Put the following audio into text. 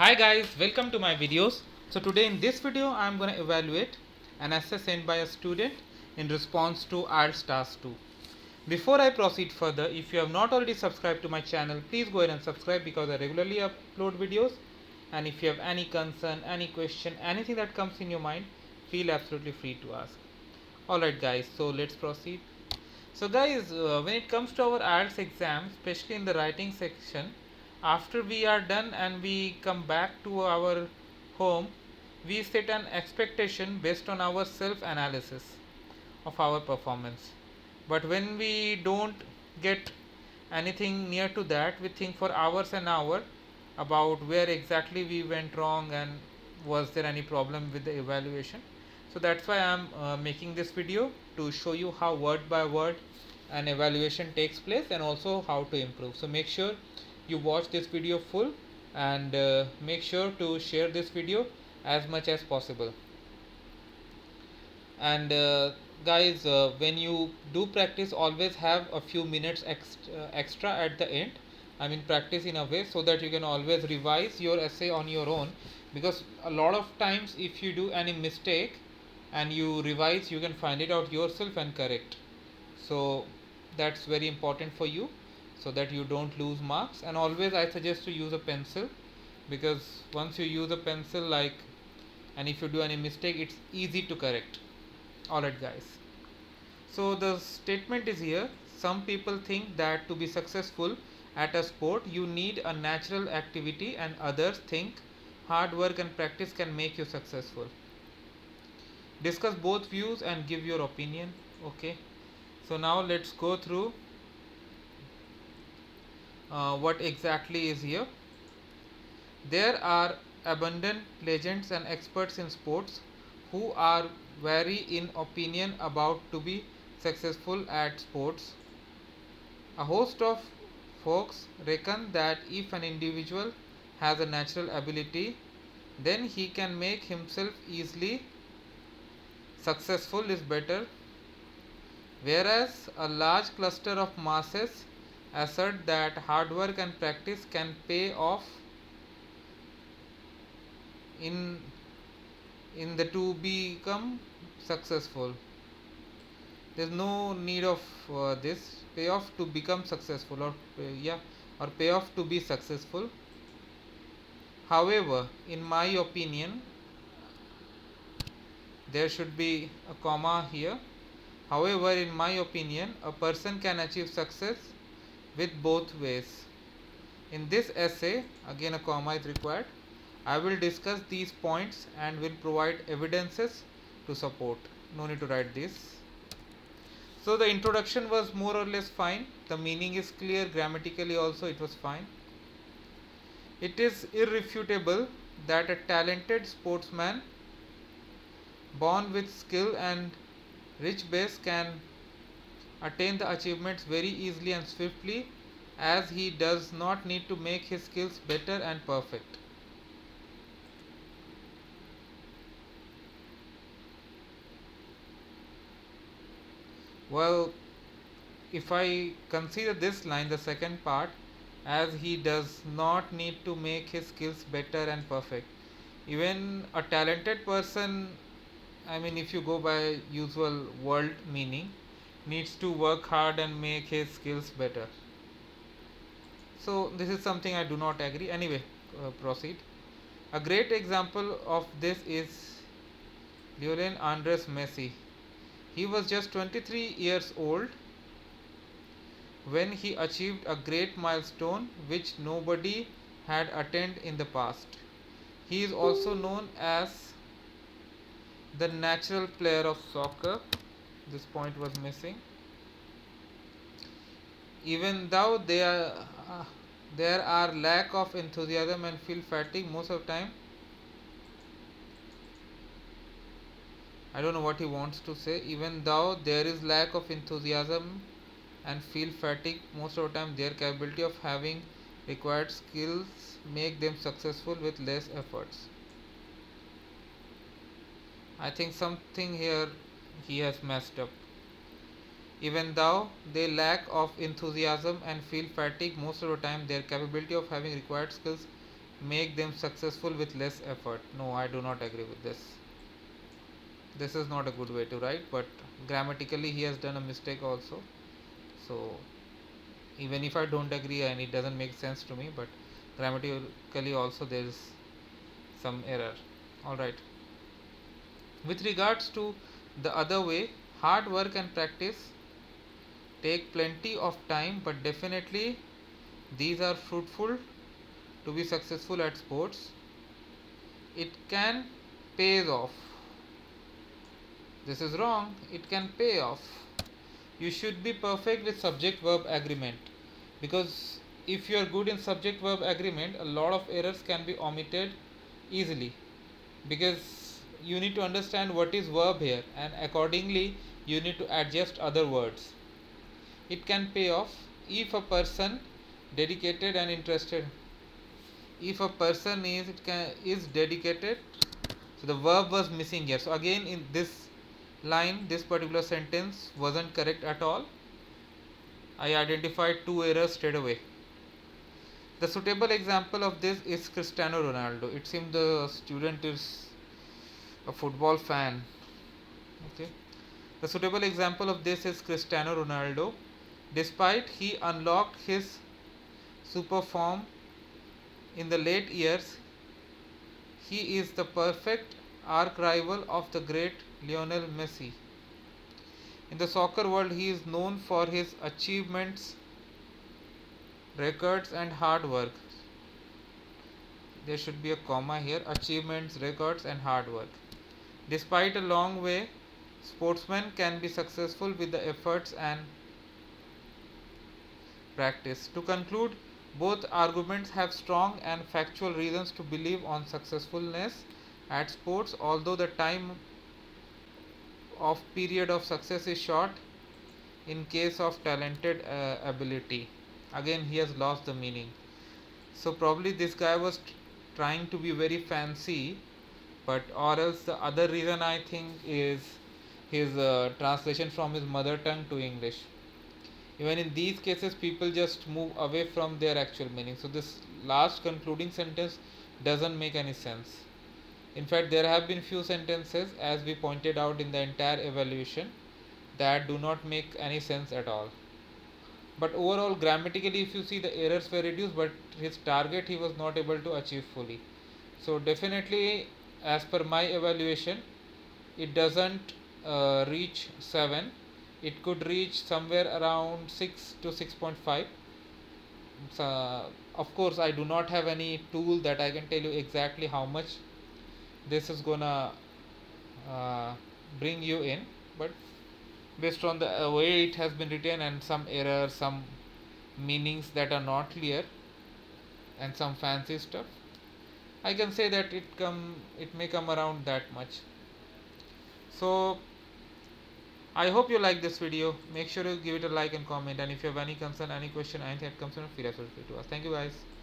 Hi guys, welcome to my videos. So today in this video I am going to evaluate an essay sent by a student in response to IELTS task 2. Before I proceed further, if you have not already subscribed to my channel, please go ahead and subscribe because I regularly upload videos, and if you have any concern, any question, anything that comes in your mind, feel absolutely free to ask. Alright guys, so let's proceed. So guys, when it comes to our IELTS exam, especially in the writing section, after we are done and we come back to our home, we set an expectation based on our self analysis of our performance. But when we don't get anything near to that, we think for hours and hours about where exactly we went wrong and was there any problem with the evaluation. So that's why I'm making this video to show you how word by word an evaluation takes place and also how to improve. So make sure you watch this video full and make sure to share this video as much as possible. And guys, when you do practice, always have a few minutes extra at the end. I mean, practice in a way so that you can always revise your essay on your own, because a lot of times if you do any mistake and you revise, you can find it out yourself and correct. So that's very important for you so that you don't lose marks. And always I suggest to use a pencil, because once you use a pencil, like, and if you do any mistake, it's easy to correct. Alright guys, so the statement is here: some people think that to be successful at a sport you need a natural activity, and others think hard work and practice can make you successful. Discuss both views and give your opinion. Okay, so now let's go through what exactly is here. There are abundant legends and experts in sports who are vary in opinion about to be successful at sports. A host of folks reckon that if an individual has a natural ability, then he can make himself easily successful is better, whereas a large cluster of masses assert that hard work and practice can pay off in the to become successful. There's no need of this payoff to become successful, or or payoff to be successful. However, in my opinion, there should be a comma here. However, in my opinion, a person can achieve success with both ways. In this essay, again a comma is required, I will discuss these points and will provide evidences to support. No need to write this. So the introduction was more or less fine. The meaning is clear. Grammatically also it was fine. It is irrefutable that a talented sportsman born with skill and rich base can attain the achievements very easily and swiftly, as he does not need to make his skills better and perfect. Well, if I consider this line, the second part, as he does not need to make his skills better and perfect. Even a talented person, I mean, if you go by usual world meaning, needs to work hard and make his skills better. So this is something I do not agree. Anyway, proceed. A great example of this is Lionel Andres Messi. He was just 23 years old when he achieved a great milestone which nobody had attained in the past. He is also known as the natural player of soccer. This point was missing. Even though there are lack of enthusiasm and feel fatigue most of the time. I don't know what he wants to say. Even though there is lack of enthusiasm and feel fatigue most of the time, their capability of having required skills make them successful with less efforts. I think something here he has messed up. Even though they lack of enthusiasm and feel fatigue most of the time, their capability of having required skills make them successful with less effort. No, I do not agree with this. This is not a good way to write, but grammatically he has done a mistake also. So even if I don't agree and it doesn't make sense to me, but grammatically also there is some error. Alright. With regards to the other way, hard work and practice take plenty of time, but definitely these are fruitful to be successful at sports. It can pay off. This is wrong. It can pay off. You should be perfect with subject verb agreement, because if you are good in subject verb agreement, a lot of errors can be omitted easily, because you need to understand what is verb here, and accordingly you need to adjust other words. It can pay off if a person dedicated and interested. If a person is dedicated, so the verb was missing here. So again in this line, this particular sentence wasn't correct at all. I identified two errors straight away. The suitable example of this is Cristiano Ronaldo. It seems the student is a football fan. Okay. The suitable example of this is Cristiano Ronaldo. Despite he unlocked his super form in the late years, he is the perfect arch rival of the great Lionel Messi. In the soccer world, he is known for his achievements, records, and hard work. There should be a comma here. Achievements, records, and hard work. Despite a long way, sportsmen can be successful with the efforts and practice. To conclude, both arguments have strong and factual reasons to believe on successfulness at sports, although the time of period of success is short in case of talented ability. Again, he has lost the meaning. So probably this guy was trying to be very fancy, but or else the other reason I think is his translation from his mother tongue to English. Even in these cases, people just move away from their actual meaning. So this last concluding sentence doesn't make any sense. In fact, there have been few sentences, as we pointed out in the entire evaluation, that do not make any sense at all. But overall, grammatically, if you see, the errors were reduced, but his target he was not able to achieve fully. So definitely, as per my evaluation, it doesn't reach 7. It could reach somewhere around 6 to 6.5. So, of course, I do not have any tool that I can tell you exactly how much this is gonna bring you in, but based on the way it has been written and some errors, some meanings that are not clear, and some fancy stuff, I can say that it may come around that much. So I hope you like this video. Make sure you give it a like and comment, and if you have any concern, any question, anything that comes in, feel free to ask. Thank you guys.